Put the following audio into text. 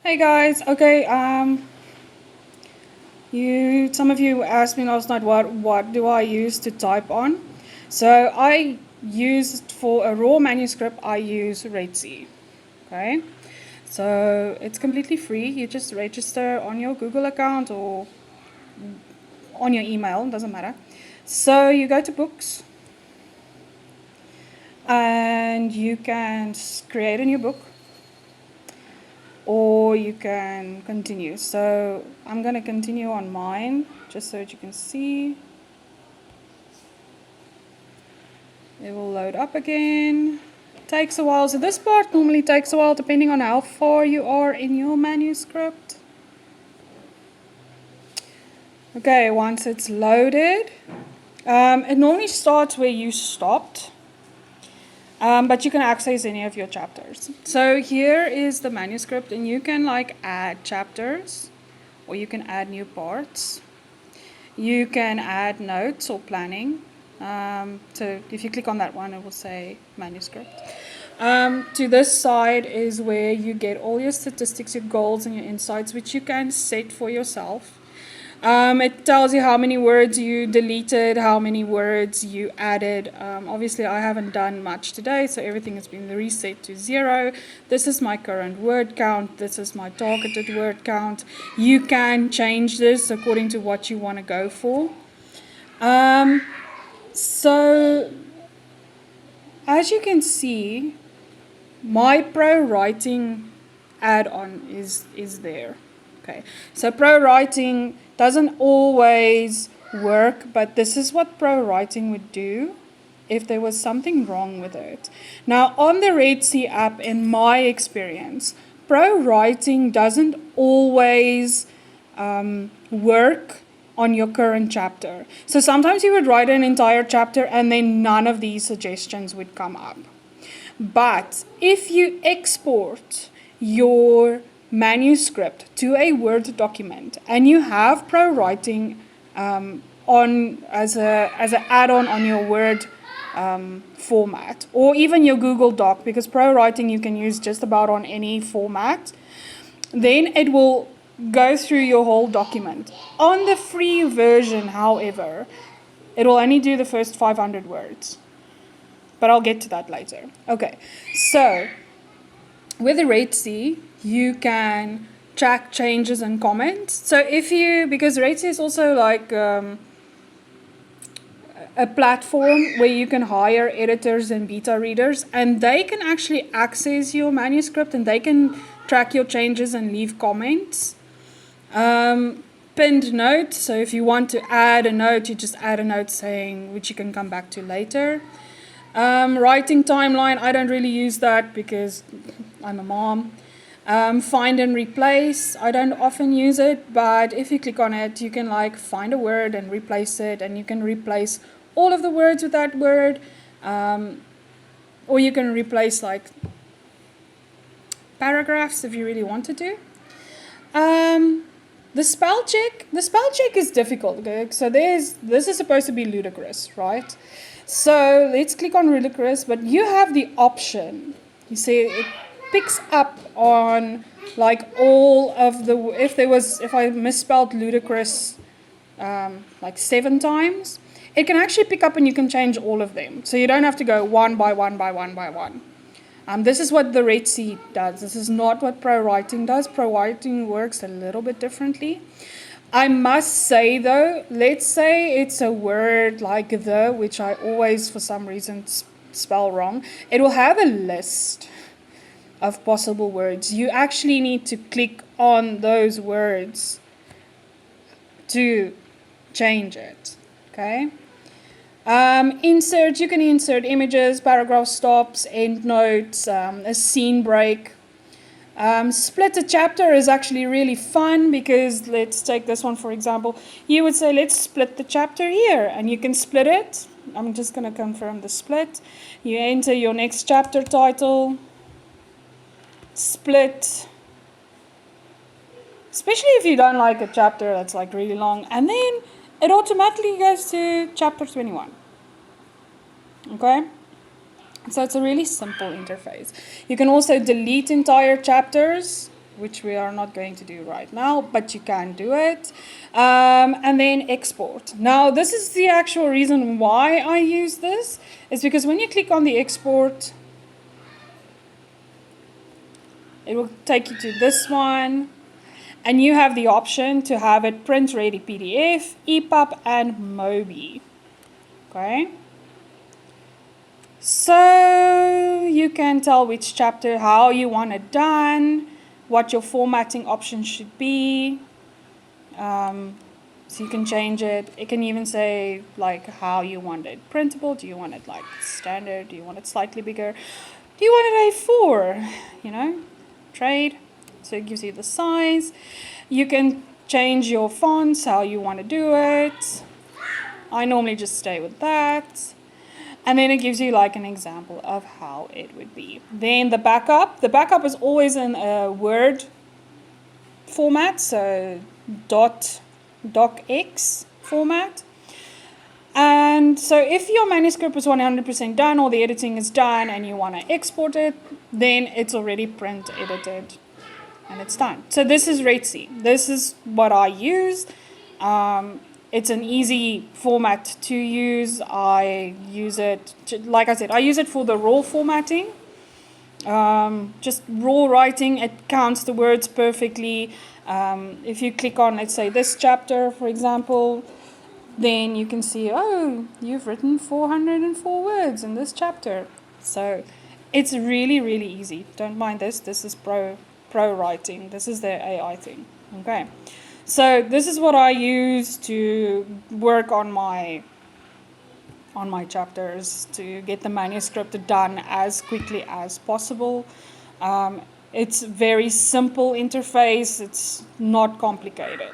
Hey guys, okay, some of you asked me last night what do I use to type on. So I used for a raw manuscript I use reedsy. Okay? So it's completely free. You just register on your Google account or on your email, doesn't matter. So you go to books and you can create a new book, or you can continue. So I'm going to continue on mine just so that you can see. It will load up again. Takes a while. So this part normally takes a while depending on how far you are in your manuscript. Okay, once it's loaded, it normally starts where you stopped. But you can access any of your chapters. So here is the manuscript, and you can add chapters, or you can add new parts. You can add notes or planning. So if you click on that one, it will say manuscript. To this side is where you get all your statistics, your goals, and your insights, which you can set for yourself. It tells you how many words you deleted, how many words you added. Obviously, I haven't done much today, so everything has been reset to 0. This is my current word count. This is my targeted word count. You can change this according to what you want to go for. So, as you can see, my pro writing add-on is there. Okay, so pro writing doesn't always work, but this is what pro writing would do if there was something wrong with it. Now, on the reedsy app, in my experience, pro writing doesn't always work on your current chapter. So sometimes you would write an entire chapter and then none of these suggestions would come up. But if you export your manuscript to a Word document and you have pro writing on as an add-on on your Word format, or even your Google Doc, because pro writing you can use just about on any format, then it will go through your whole document. On the free version, however, it will only do the first 500 words. But I'll get to that later. Okay, so with the reedsy, you can track changes and comments. So because reedsy is also like a platform where you can hire editors and beta readers, and they can actually access your manuscript and they can track your changes and leave comments. Pinned note, so if you want to add a note, you just add a note saying, which you can come back to later. Writing timeline, I don't really use that because I'm a mom. Find and replace, I don't often use it, but if you click on it, you can find a word and replace it, and you can replace all of the words with that word, or you can replace paragraphs if you really want to do. The spell check is difficult. Okay? So this is supposed to be ludicrous, right? So let's click on ludicrous, but you have the option. You see, it picks up on all of the, if I misspelled ludicrous 7 times, it can actually pick up and you can change all of them. So you don't have to go one by one by one by one. This is what the reedsy does. This is not what pro writing does. Pro writing works a little bit differently. I must say though, let's say it's a word like the, which I always for some reason spell wrong. It will have a list of possible words. You actually need to click on those words to change it. Okay? You can insert images, paragraph stops, endnotes, a scene break. Split a chapter is actually really fun because let's take this one for example. You would say, let's split the chapter here, and you can split it. I'm just going to confirm the split. You enter your next chapter title, split, especially if you don't like a chapter that's really long, and then it automatically goes to chapter 21. Okay? So it's a really simple interface. You can also delete entire chapters which we are not going to do right now, but you can do it. And then export. Now, this is the actual reason why I use this, is because when you click on the export, it will take you to this one, and you have the option to have it print ready PDF, EPUB, and MOBI. Okay? So you can tell which chapter, how you want it done, what your formatting options should be. So you can change it. It can even say like how you want it printable. Do you want it like standard? Do you want it slightly bigger? Do you want it A4? You know, trade. So it gives you the size. You can change your fonts, how you want to do it. I normally just stay with that. And then it gives you like an example of how it would be. Then the backup. The backup is always in a Word format, so docx format. And so if your manuscript is 100% done or the editing is done and you want to export it, then it's already print edited and it's done. So this is reedsy. This is what I use. It's an easy format to use. I use it, like I said, I use it for the raw formatting. Just raw writing, it counts the words perfectly. If you click on, let's say, this chapter, for example, then you can see, oh, you've written 404 words in this chapter. So it's really, really easy. Don't mind this. This is pro writing. This is the AI thing. Okay. So this is what I use to work on my chapters, to get the manuscript done as quickly as possible. It's very simple interface. It's not complicated.